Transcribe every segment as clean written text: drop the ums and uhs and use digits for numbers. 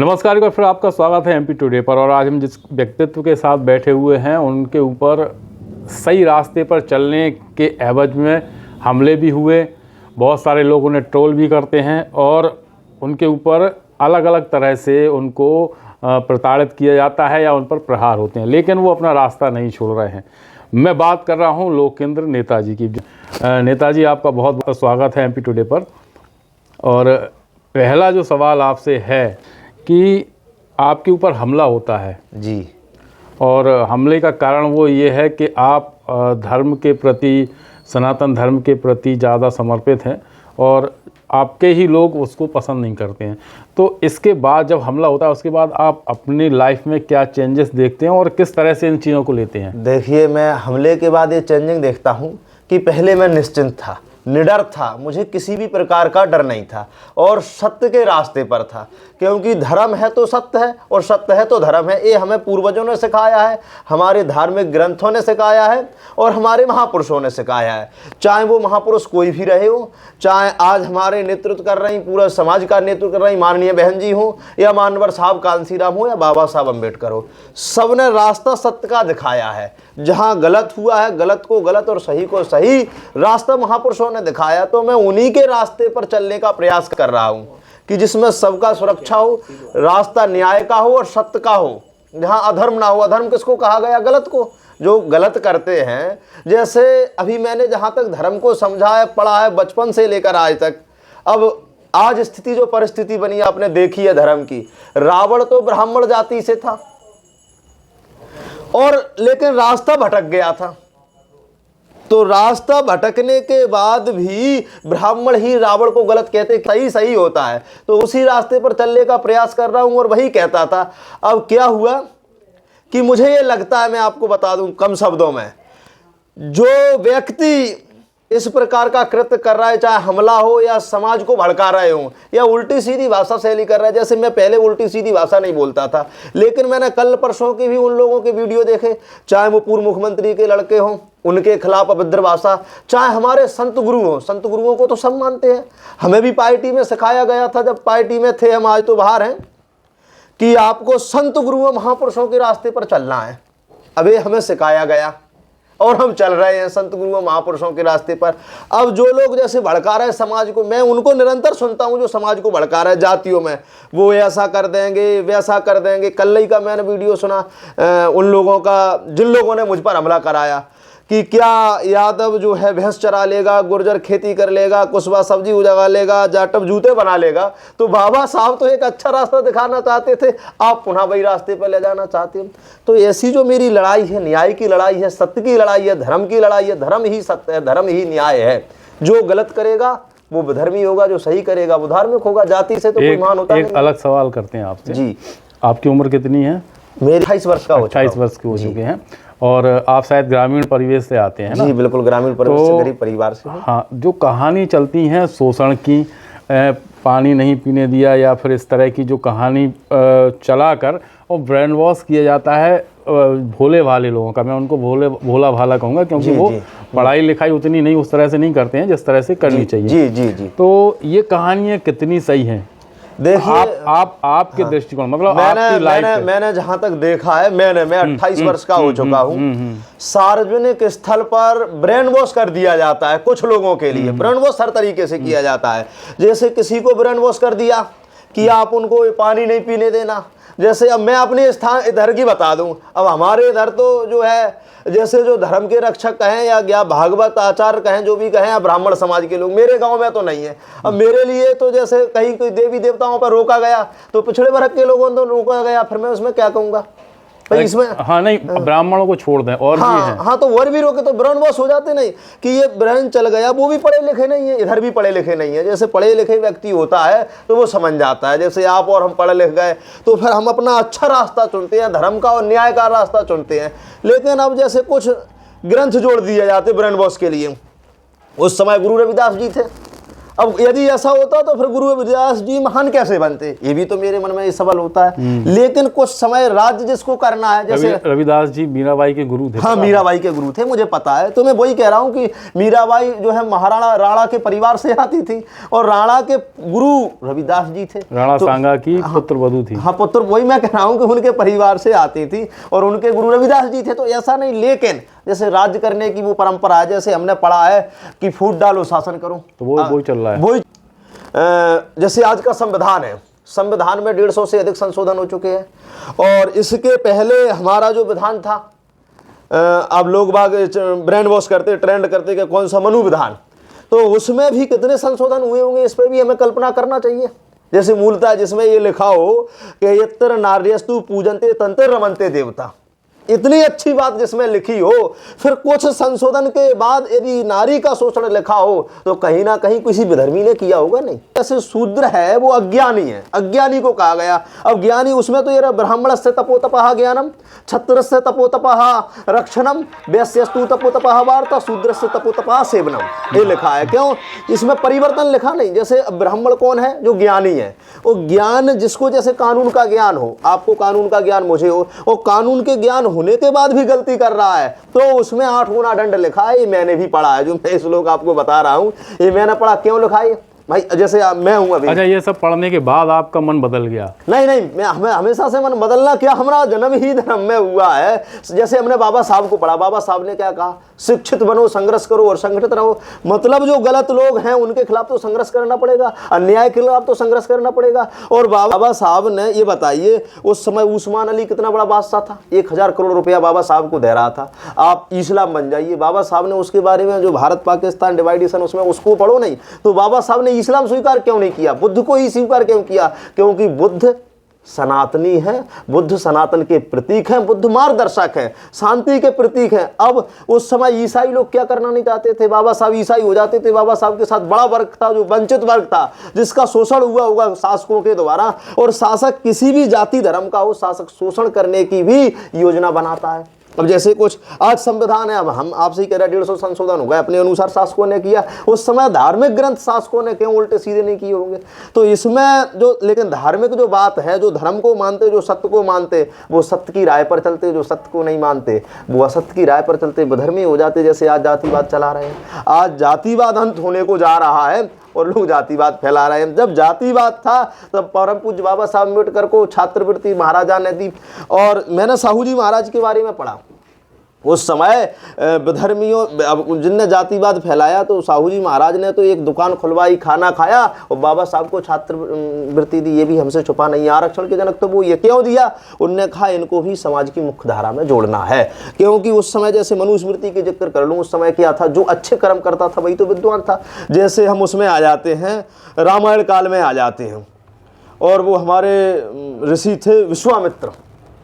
नमस्कार, एक बार फिर आपका स्वागत है एमपी टुडे पर। और आज हम जिस व्यक्तित्व के साथ बैठे हुए हैं उनके ऊपर सही रास्ते पर चलने के एवज में हमले भी हुए, बहुत सारे लोग उन्हें ट्रोल भी करते हैं और उनके ऊपर अलग अलग तरह से उनको प्रताड़ित किया जाता है या उन पर प्रहार होते हैं, लेकिन वो अपना रास्ता नहीं छोड़ रहे हैं। मैं बात कर रहा हूँ लोकेंद्र नेताजी की। नेताजी, आपका बहुत बहुत स्वागत है एमपी टुडे पर। और पहला जो सवाल आपसे है कि आपके ऊपर हमला होता है जी, और हमले का कारण वो ये है कि आप धर्म के प्रति, सनातन धर्म के प्रति ज़्यादा समर्पित हैं और आपके ही लोग उसको पसंद नहीं करते हैं। तो इसके बाद जब हमला होता है उसके बाद आप अपनी लाइफ में क्या चेंजेस देखते हैं और किस तरह से इन चीज़ों को लेते हैं? देखिए, मैं हमले के बाद ये चेंजिंग देखता हूँ कि पहले मैं निश्चिंत था, निडर था, मुझे किसी भी प्रकार का डर नहीं था और सत्य के रास्ते पर था, क्योंकि धर्म है तो सत्य है और सत्य है तो धर्म है। ये हमें पूर्वजों ने सिखाया है, हमारे धार्मिक ग्रंथों ने सिखाया है और हमारे महापुरुषों ने सिखाया है। चाहे वो महापुरुष कोई भी रहे हो, चाहे आज हमारे नेतृत्व कर रही, पूरा समाज का नेतृत्व कर रही माननीय बहन जी हो या मानवर साहब कांसीराम हो या बाबा साहब अम्बेडकर हो, सबने रास्ता सत्य का दिखाया है। जहाँ गलत हुआ है, गलत को गलत और सही को सही रास्ता महापुरुषों ने दिखाया। तो मैं उन्हीं के रास्ते पर चलने का प्रयास कर रहा हूँ कि जिसमें सबका सुरक्षा हो, रास्ता न्याय का हो और सत्य का हो, जहाँ अधर्म ना हो। अधर्म किसको कहा गया? गलत को, जो गलत करते हैं। जैसे अभी मैंने जहाँ तक धर्म को समझा है, पढ़ा है, बचपन से लेकर आज तक, अब आज स्थिति जो परिस्थिति बनी आपने देखी है धर्म की। रावण तो ब्राह्मण जाति से था और लेकिन रास्ता भटक गया था। तो रास्ता भटकने के बाद भी ब्राह्मण ही रावण को गलत कहते, सही सही होता है। तो उसी रास्ते पर चलने का प्रयास कर रहा हूं और वही कहता था। अब क्या हुआ कि मुझे ये लगता है, मैं आपको बता दूं कम शब्दों में, जो व्यक्ति इस प्रकार का कृत्य कर रहा है, चाहे हमला हो या समाज को भड़का रहे हो या उल्टी सीधी भाषा शैली कर रहा है। जैसे मैं पहले उल्टी सीधी भाषा नहीं बोलता था, लेकिन मैंने कल परसों के भी उन लोगों के वीडियो देखे, चाहे वो पूर्व मुख्यमंत्री के लड़के हों, उनके खिलाफ अभद्र भाषा, चाहे हमारे संत गुरु हों। संत गुरुओं को तो सब मानते हैं, हमें भी पार्टी में सिखाया गया था जब पार्टी में थे, हम आज तो बाहर हैं, कि आपको संत गुरुओं महापुरुषों के रास्ते पर चलना है। अब ये हमें सिखाया गया और हम चल रहे हैं संत गुरुओं महापुरुषों के रास्ते पर। अब जो लोग जैसे भड़का रहे हैं समाज को, मैं उनको निरंतर सुनता हूं, जो समाज को भड़का रहे हैं जातियों में, वो ऐसा कर देंगे, वैसा कर देंगे। कल ही का मैंने वीडियो सुना उन लोगों का जिन लोगों ने मुझ पर हमला कराया कि क्या यादव जो है भैंस चरा लेगा, गुर्जर खेती कर लेगा, कुशवा सब्जी उगा लेगा, जाटव जूते बना लेगा। तो बाबा साहब तो एक अच्छा रास्ता दिखाना चाहते थे, आप पुनः वही रास्ते पर ले जाना चाहते हैं। तो ऐसी जो मेरी लड़ाई है, न्याय की लड़ाई है, सत्य की लड़ाई है, धर्म की लड़ाई है। धर्म ही सत्य है, धर्म ही न्याय है। जो गलत करेगा वो विधर्मी होगा, जो सही करेगा वो धार्मिक होगा। जाति से तो कोई मान होता नहीं। एक अलग सवाल करते हैं आपसे जी। आपकी उम्र कितनी है? मेरे 28 वर्ष का हो चुका। 28 वर्ष के हो चुके हैं और आप शायद ग्रामीण परिवेश से आते हैं ना? जी बिल्कुल, ग्रामीण परिवेश से, गरीब परिवार से। हाँ, जो कहानी चलती है शोषण की, पानी नहीं पीने दिया या फिर इस तरह की जो कहानी चलाकर और ब्रेन वॉश किया जाता है भोले भाले लोगों का, मैं उनको भोला भाला कहूँगा, क्योंकि वो पढ़ाई लिखाई उतनी नहीं उस तरह से नहीं करते हैं जिस तरह से करनी चाहिए। जी जी जी। तो ये कहानियाँ कितनी सही हैं? देखिए, आपके दृष्टिकोण, मतलब आपकी लाइफ में मैंने जहां तक देखा है, मैं 28 वर्ष का हो चुका हूं। सार्वजनिक स्थल पर ब्रेन वॉश कर दिया जाता है कुछ लोगों के लिए। ब्रेन वॉश हर तरीके से किया जाता है। जैसे किसी को ब्रेन वॉश कर दिया कि आप उनको पानी नहीं पीने देना। जैसे अब मैं अपने स्थान इधर की बता दूं, अब हमारे इधर तो जो है, जैसे जो धर्म के रक्षक कहें या भागवत आचार्य कहें, जो भी कहें, या ब्राह्मण समाज के लोग, मेरे गांव में तो नहीं है। अब मेरे लिए तो जैसे कहीं कोई देवी देवताओं पर रोका गया तो पिछड़े वर्ग के लोगों को रोका गया, फिर मैं उसमें क्या कहूँगा इसमें? हाँ नहीं, ब्राह्मणों को छोड़ दें और हाँ, भी हैं। हाँ, तो और भी रोके तो ब्रेन वॉश हो जाते नहीं कि ये ब्रेन चल गया। वो भी पढ़े लिखे नहीं है, इधर भी पढ़े लिखे नहीं है। जैसे पढ़े लिखे व्यक्ति होता है तो वो समझ जाता है, जैसे आप और हम पढ़े लिख गए तो फिर हम अपना अच्छा रास्ता चुनते हैं, धर्म का और न्याय का रास्ता चुनते हैं। लेकिन अब जैसे कुछ ग्रंथ जोड़ दिए जाते ब्रेन वॉश के लिए। उस समय गुरु रविदास जी थे, अब यदि ऐसा होता तो फिर गुरु रविदास जी महान कैसे बनते, ये भी तो मेरे मन में ये सवाल होता है। लेकिन कुछ समय राज्य जिसको करना है, जैसे रविदास जी मीराबाई के गुरु थे। हाँ, मीराबाई के गुरु थे, मुझे पता है। तो मैं वही कह रहा हूँ कि मीराबाई जो है महाराणा राणा के परिवार से आती थी और राणा के गुरु रविदास जी थे। राणा सांगा की पुत्र वधू थी। हाँ, पुत्र, वही मैं कह रहा हूँ कि उनके परिवार से आती थी और उनके गुरु रविदास जी थे। तो ऐसा नहीं, लेकिन जैसे राज्य करने की वो परंपरा है, जैसे हमने पढ़ा है कि फूट डालो शासन करो, तो वो चल रहा है। वही जैसे आज का संविधान है, संविधान में 150 से अधिक संशोधन हो चुके हैं। और इसके पहले हमारा जो विधान था, अब लोग बाग ब्रेन वॉश करते, ट्रेंड करते कि कौन सा मनु विधान, तो उसमें भी कितने संशोधन हुए होंगे, इस पर भी हमें कल्पना करना चाहिए। जैसे मूलतः जिसमें ये लिखा हो कि यत्र नार्यस्तु पूजन्ते तंत्र रमन्ते देवता, इतनी अच्छी बात जिसमें लिखी हो, फिर कुछ संशोधन के बाद यदि नारी का शोषण लिखा हो तो कहीं ना कहीं किसी विधर्मी ने किया होगा नहीं। जैसे शूद्र है वो अज्ञानी है, अज्ञानी को कहा गया। अब ज्ञानी उसमें तो ये रहा, ब्राह्मणस्य तपोतपः ज्ञानम, क्षत्रस्य तपोतपः रक्षणम, वैश्यस्तु तपोतपः वार्ता, शूद्रस्य तपोतपः सेवनम, ये लिखा है। क्यों? इसमें परिवर्तन लिखा नहीं। जैसे ब्राह्मण कौन है? जो ज्ञानी है। वो ज्ञान जिसको, जैसे कानून का ज्ञान हो, आपको कानून का ज्ञान, मुझे हो, और कानून के ज्ञान होने के बाद भी गलती कर रहा है तो उसमें 8 गुना दंड लिखा है। ये मैंने भी पढ़ा है, जो मैं इस लोग आपको बता रहा हूं, ये मैंने पढ़ा। क्यों लिखा है भाई? जैसे मैं हूं अभी। अच्छा, ये सब पढ़ने के बाद आपका मन बदल गया? नहीं, मैं हमेशा से मन बदलना क्या, हमारा जन्म ही धर्म में हुआ है। जैसे हमने बाबा साहब को पढ़ा, बाबा साहब ने क्या कहा? शिक्षित बनो, संघर्ष करो और संगठित रहो। मतलब जो गलत लोग हैं उनके खिलाफ तो संघर्ष करना पड़ेगा, अन्याय के खिलाफ तो संघर्ष करना पड़ेगा। और बाबा साहब ने, ये बताइए, उस समय उस्मान अली कितना बड़ा बादशाह था, 1000 करोड़ रुपया बाबा साहब को दे रहा था, आप इस्लाम बन जाइए। बाबा साहब ने उसके बारे में, जो भारत पाकिस्तान डिवाइडेशन, उसमें उसको पढ़ो नहीं, तो बाबा साहब ने इस्लाम स्वीकार क्यों नहीं किया? बुद्ध को ही स्वीकार क्यों किया? क्योंकि बुद्ध सनातनी है, बुद्ध सनातन के प्रतीक हैं, बुद्ध मार्गदर्शक हैं, शांति के प्रतीक हैं। अब उस समय ईसाई लोग क्या करना नहीं चाहते थे? बाबा साहब ईसाई हो जाते थे। बाबा साहब के साथ बड़ा वर्ग था, जो वंचित वर्ग था, जिसका शोषण हुआ होगा शासकों के द्वारा। और शासक किसी भी जाति धर्म का हो, शासक शोषण करने की भी योजना बनाता है। अब जैसे कुछ आज संविधान है, अब हम आपसे ही कह रहे हैं 150 संशोधन हो गए, अपने अनुसार शासकों ने किया। उस समय धार्मिक ग्रंथ शासकों ने क्यों उल्टे सीधे नहीं किए होंगे? तो इसमें जो, लेकिन धार्मिक जो बात है, जो धर्म को मानते, जो सत्य को मानते, वो सत्य की राय पर चलते, जो सत्य को नहीं मानते वो असत्य की राय पर चलते, विधर्मी हो जाते। जैसे आज जातिवाद चला रहे हैं, आज जातिवाद अंत होने को जा रहा है और लोग जातिवाद फैला रहे हैं। जब जातिवाद था तब परम पूज्य बाबा साहब अम्बेडकर को छात्रवृत्ति महाराजा ने दी। और मैंने साहू जी महाराज के बारे में पढ़ा, उस समय विधर्मियों, जिनने जातिवाद फैलाया, तो साहू जी महाराज ने तो एक दुकान खुलवाई, खाना खाया और बाबा साहब को छात्रवृत्ति दी। ये भी हमसे छुपा नहीं है। आरक्षण के जनक तो वो ये क्यों दिया? उनने कहा इनको भी समाज की मुख्य धारा में जोड़ना है। क्योंकि उस समय, जैसे मनुस्मृति के जिक्र कर लूँ, उस समय क्या था, जो अच्छे कर्म करता था वही तो विद्वान था। जैसे हम उसमें आ जाते हैं, रामायण काल में आ जाते हैं, और वो हमारे ऋषि थे विश्वामित्र,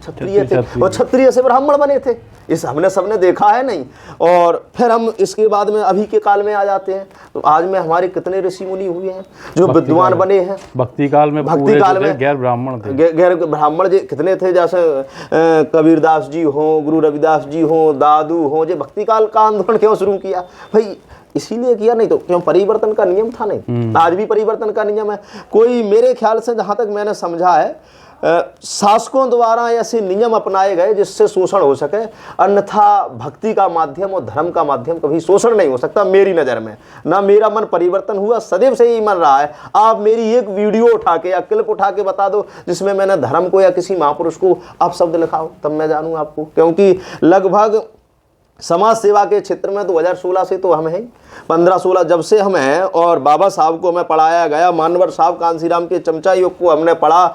क्षत्रिय थे, और क्षत्रिय से ब्राह्मण बने थे। इस हमने सबने देखा है नहीं? और फिर हम इसके बाद में अभी के काल में आ जाते हैं, तो आज में हमारे कितने ऋषि मुनि हुए हैं जो विद्वान बने हैं। भक्ति काल में गैर ब्राह्मण थे, गैर ब्राह्मण जी कितने थे? जैसे कबीरदास जी हो, गुरु रविदास जी हो, दादू हो, जो भक्ति काल का आंदोलन क्यों शुरू किया भाई? इसीलिए किया, नहीं तो क्यों? परिवर्तन का नियम था नहीं? आज भी परिवर्तन का नियम है। कोई, मेरे ख्याल से जहाँ तक मैंने समझा है, शासकों द्वारा ऐसे नियम अपनाए गए जिससे शोषण हो सके, अन्यथा भक्ति का माध्यम और धर्म का माध्यम कभी शोषण नहीं हो सकता मेरी नज़र में। ना मेरा मन परिवर्तन हुआ, सदैव से यही मन रहा है। आप मेरी एक वीडियो उठा के या क्लिप उठा के बता दो जिसमें मैंने धर्म को या किसी महापुरुष को आप शब्द लिखाओ, तब मैं जानूँ आपको। क्योंकि लगभग समाज सेवा के क्षेत्र में 2016 से तो हम हैं, 15-16 जब से हम हैं। और बाबा साहब को हमें पढ़ाया गया, मानवर साहब कांसीराम के चमचा योग को हमने पढ़ा,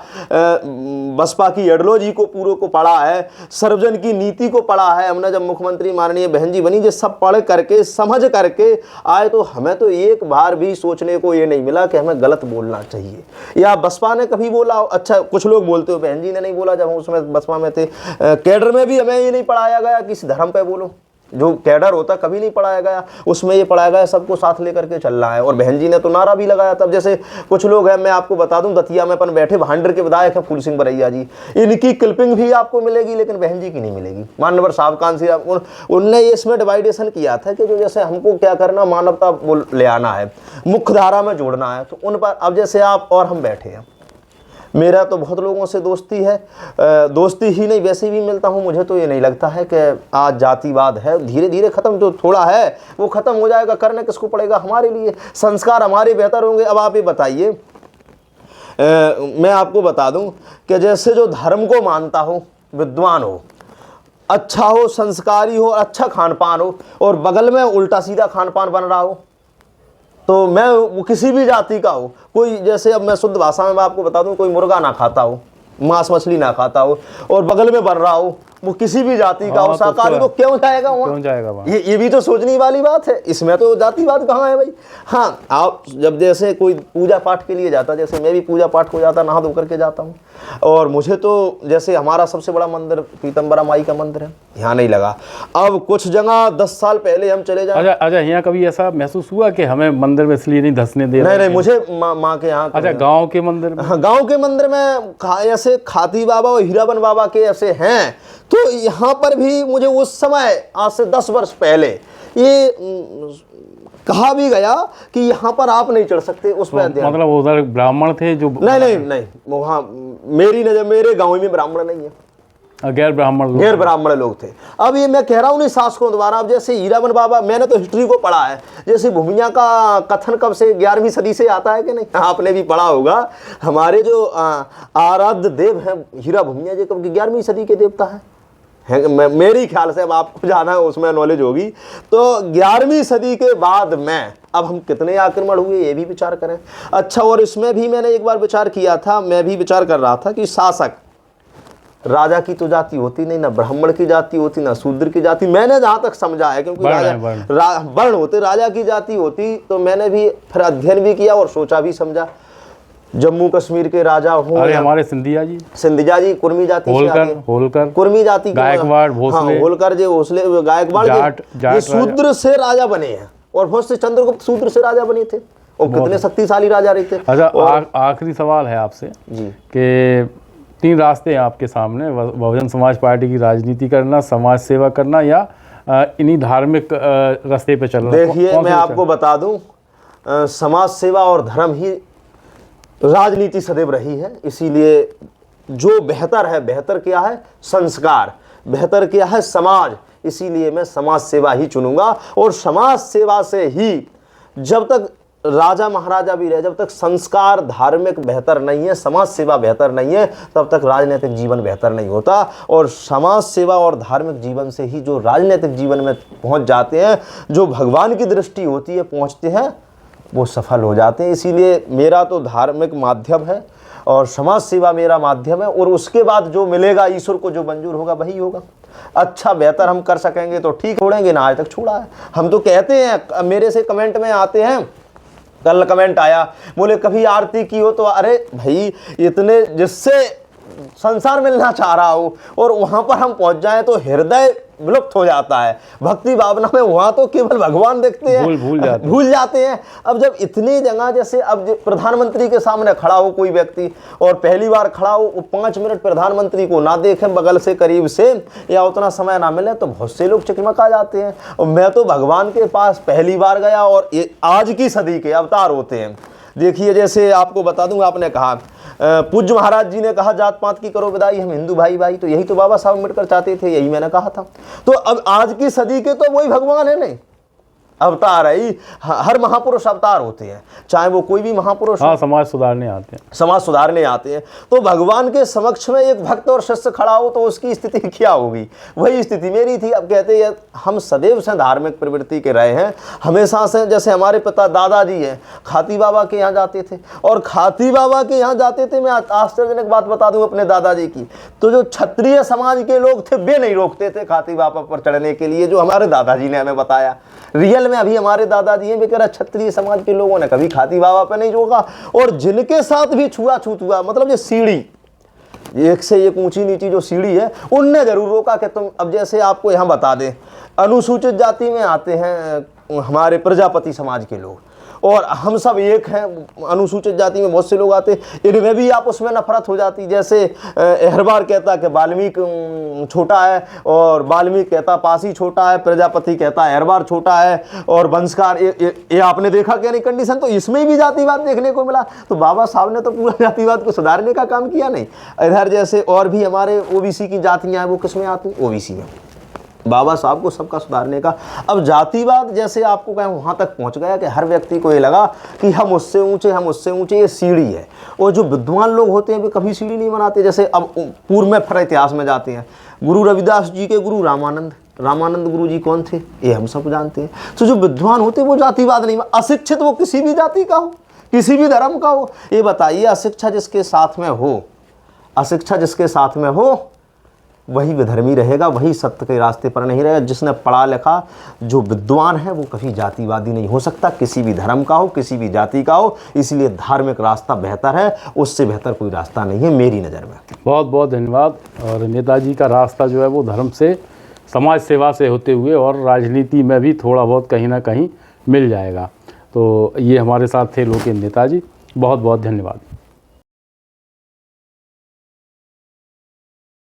बसपा की एडलॉजी को पूरे को पढ़ा है, सर्वजन की नीति को पढ़ा है हमने। जब मुख्यमंत्री माननीय बहन जी बनी, जो सब पढ़ करके समझ करके आए, तो हमें तो एक बार भी सोचने को ये नहीं मिला कि हमें गलत बोलना चाहिए या बसपा ने कभी बोला। अच्छा, कुछ लोग बोलते हो, बहन जी ने नहीं बोला जब हम उसमें बसपा में थे। कैडर में भी हमें ये नहीं पढ़ाया गया कि इस धर्म पे बोलो, जो कैडर होता कभी नहीं पढ़ाया गया, उसमें ये पढ़ाया गया सबको साथ लेकर के चल रहा है। और बहन जी ने तो नारा भी लगाया तब, जैसे कुछ लोग हैं, मैं आपको बता दूं, दतिया में अपन बैठे भांडर के विधायक हैं फूल सिंह बरैया जी, इनकी क्लिपिंग भी आपको मिलेगी लेकिन बहन जी की नहीं मिलेगी। मानवर साहब कांसी उनने इसमें डिवाइडेशन किया था कि जो जैसे हमको क्या करना, मानवता ले आना है, मुख्य धारा में जोड़ना है, तो उन पर अब जैसे आप और हम बैठे हैं, मेरा तो बहुत लोगों से दोस्ती है, दोस्ती ही नहीं वैसे भी मिलता हूँ, मुझे तो ये नहीं लगता है कि आज जातिवाद है, धीरे धीरे ख़त्म, जो थोड़ा है वो ख़त्म हो जाएगा, करना किसको पड़ेगा, हमारे लिए संस्कार हमारे बेहतर होंगे। अब आप ये बताइए, मैं आपको बता दूं कि जैसे जो धर्म को मानता हो, विद्वान हो, अच्छा हो, संस्कारी हो, अच्छा खान पान हो, और बगल में उल्टा सीधा खान पान बन रहा हो, तो मैं वो किसी भी जाति का हो, कोई जैसे अब मैं शुद्ध भाषा में आपको बता दूं, कोई मुर्गा ना खाता हो, मांस मछली ना खाता हो, और बगल में बन रहा हो, वो किसी भी जाति का हो, शाकाहारी, तो क्यों जाएगा वहाँ? क्यों जाएगा वहाँ? ये भी तो सोचने वाली बात है, इसमें तो जातिवाद कहाँ है भाई। हाँ, आप जब जैसे कोई पूजा पाठ के लिए जाता, जैसे मैं भी पूजा पाठ को जाता, नहा धो करके जाता हूँ, और मुझे तो जैसे हमारा सबसे बड़ा मंदिर पीतम्बरा माई का मंदिर है, यहाँ नहीं लगा। अब कुछ जगह 10 साल पहले हम चले जाए। अच्छा, यहाँ कभी ऐसा महसूस हुआ कि हमें मंदिर में इसलिए नहीं धंसने दे रहे? नहीं, मुझे माँ के यहाँ। अच्छा, गाँव के मंदिर में? हाँ, गाँव के मंदिर में ऐसे खाती बाबा और हीराबन बाबा के ऐसे हैं, तो यहाँ पर भी मुझे उस समय आज से 10 वर्ष पहले ये कहा भी गया कि यहाँ पर आप नहीं चढ़ सकते, उस पर मतलब उधर ब्राह्मण थे जो? नहीं, वहाँ मेरी नजर मेरे गाँव में ब्राह्मण नहीं है, गैर ब्राह्मण लोग थे। अब ये मैं कह रहा हूँ नहीं शासकों द्वारा, अब जैसे हीराबन बाबा, मैंने तो हिस्ट्री को पढ़ा है, जैसे भूमिया का कथन कब से 11वीं सदी से आता है कि नहीं, आपने भी पढ़ा होगा। हमारे जो आराध्य देव हैं हीरा भूमिया जी, कब 11वीं सदी के देवता है मेरी ख्याल से, अब आपको जाना है उसमें नॉलेज होगी, तो 11वीं सदी के बाद में अब हम कितने आक्रमण हुए ये भी विचार करें। अच्छा, और इसमें भी मैंने एक बार विचार किया था, मैं भी विचार कर रहा था कि शासक राजा की तो जाति होती नहीं, ना ब्राह्मण की जाति होती, ना शूद्र की जाति, मैंने जहाँ तक समझा है, क्योंकि वर्ण होते, राजा की जाति होती, तो मैंने भी फिर अध्ययन भी किया और सोचा भी समझा। जम्मू कश्मीर के राजा हो, अरे हमारे सिंधिया जी कुर्मी जाति होलकर कुर्मी जाति, गायकवाड़ भोसले, होलकर जी भोसले, गायकवाड़ ये शूद्र से राजा बने हैं, और बहुत से चंद्रगुप्त शूद्र से राजा बने थे, और कितने शक्तिशाली राजा रहे थे। अच्छा, आखिरी सवाल है आपसे जी, कि 3 रास्ते हैं आपके सामने, बहुजन समाज पार्टी की राजनीति करना, समाज सेवा करना, या इन्हीं धार्मिक रास्ते पे चलना? देखिए, मैं आपको बता दूं, समाज सेवा और धर्म ही राजनीति सदैव रही है, इसीलिए जो बेहतर है, बेहतर क्या है, संस्कार, बेहतर क्या है, समाज, इसीलिए मैं समाज सेवा ही चुनूंगा। और समाज सेवा से ही, जब तक राजा महाराजा भी रहे, जब तक संस्कार धार्मिक बेहतर नहीं है, समाज सेवा बेहतर नहीं है, तब तक राजनीतिक जीवन बेहतर नहीं होता। और समाज सेवा और धार्मिक जीवन से ही जो राजनीतिक जीवन में पहुंच जाते हैं, जो भगवान की दृष्टि होती है, पहुंचते हैं, वो सफल हो जाते हैं। इसीलिए मेरा तो धार्मिक माध्यम है और समाज सेवा मेरा माध्यम है, और उसके बाद जो मिलेगा ईश्वर को, जो मंजूर होगा वही होगा। अच्छा बेहतर हम कर सकेंगे तो ठीक, छोड़ेंगे ना, आज तक छोड़ा है। हम तो कहते हैं, मेरे से कमेंट में आते हैं, कल कमेंट आया, बोले कभी आरती की हो तो, अरे भाई इतने जिससे संसार मिलना चाह रहा हो और वहां पर हम पहुंच जाएं तो हृदय विलुप्त हो जाता है, भक्ति भावना में वहां तो केवल भगवान देखते हैं, भूल जाते हैं। अब जब इतनी जगह, जैसे अब प्रधानमंत्री के सामने खड़ा हो कोई व्यक्ति और पहली बार खड़ा हो, 5 मिनट प्रधानमंत्री को ना देखें बगल से, करीब से, या उतना समय ना मिले, तो बहुत से लोग चकमका जाते हैं। और मैं तो भगवान के पास पहली बार गया, और ये आज की सदी के अवतार होते हैं। देखिए, जैसे आपको बता दूंगा, आपने कहा पूज्य महाराज जी ने कहा जात पात की करो विदाई, हम हिंदू भाई भाई, तो यही तो बाबा साहब अम्बेडकर चाहते थे, यही मैंने कहा था। तो अब आज की सदी के तो वही भगवान है, नहीं अवतार है ही, हर महापुरुष अवतार होते हैं, चाहे वो कोई भी महापुरुष, हाँ, समाज सुधारने आते हैं, समाज सुधारने आते हैं। तो भगवान के समक्ष में एक भक्त और शिष्य खड़ा हो तो उसकी स्थिति क्या होगी, वही स्थिति मेरी थी। अब कहते हैं हम सदैव से धार्मिक प्रवृत्ति के रहे हैं, हमेशा से। जैसे हमारे पिता दादाजी हैं, खाती बाबा के यहाँ जाते थे, और खाती बाबा के यहाँ जाते थे, मैं आश्चर्यजनक बात बता दूं अपने दादाजी की, तो जो क्षत्रिय समाज के लोग थे वे नहीं रोकते थे खाती बाबा पर चढ़ने के लिए, जो हमारे दादाजी ने हमें बताया। रियल में अभी हमारे दादाजी हैं, बेचारा क्षत्रिय समाज के लोगों ने कभी खाती बाबा पे नहीं रोका, और जिनके साथ भी छुआछूत हुआ, मतलब ये सीढ़ी एक से एक ऊंची नीची जो सीढ़ी है, उनने जरूर रोका कि तुम, अब जैसे आपको यहाँ बता दें, अनुसूचित जाति में आते हैं हमारे प्रजापति समाज के लोग, और हम सब एक हैं। अनुसूचित जाति में बहुत से लोग आते, इनमें भी आप उसमें नफरत हो जाती। जैसे अहरबार कहता कि वाल्मीकि छोटा है, और वाल्मीकि कहता पासी छोटा है, प्रजापति कहता अहरबार छोटा है, और वंशकार ये आपने देखा क्या नहीं कंडीशन। तो इसमें भी जातिवाद देखने को मिला। तो बाबा साहब ने तो पूरा जातिवाद को सुधारने का काम किया नहीं। इधर जैसे और भी हमारे ओबीसी की जातियाँ हैं, वो किसमें आती हैं? ओबीसी में। बाबा साहब को सबका सुधारने का। अब जातिवाद जैसे आपको कहें वहाँ तक पहुँच गया कि हर व्यक्ति को ये लगा कि हम उससे ऊंचे, हम उससे ऊंचे, ये सीढ़ी है। और जो विद्वान लोग होते हैं वे कभी सीढ़ी नहीं बनाते। जैसे अब पूर्व में फिर इतिहास में जाते हैं, गुरु रविदास जी के गुरु रामानंद गुरु जी कौन थे, ये हम सब जानते हैं। तो जो विद्वान होते हैं वो जातिवाद नहीं, अशिक्षित वो किसी भी जाति का हो, किसी भी धर्म का हो। ये बताइए, अशिक्षा जिसके साथ में हो, अशिक्षा जिसके साथ में हो, वही विधर्मी रहेगा, वही सत्य के रास्ते पर नहीं रहेगा। जिसने पढ़ा लिखा, जो विद्वान है, वो कभी जातिवादी नहीं हो सकता, किसी भी धर्म का हो, किसी भी जाति का हो। इसलिए धार्मिक रास्ता बेहतर है, उससे बेहतर कोई रास्ता नहीं है मेरी नज़र में। बहुत बहुत धन्यवाद। और नेताजी का रास्ता जो है वो धर्म से, समाज सेवा से होते हुए, और राजनीति में भी थोड़ा बहुत कहीं ना कहीं मिल जाएगा। तो ये हमारे साथ थे लोकेंद्र नेताजी। बहुत बहुत धन्यवाद।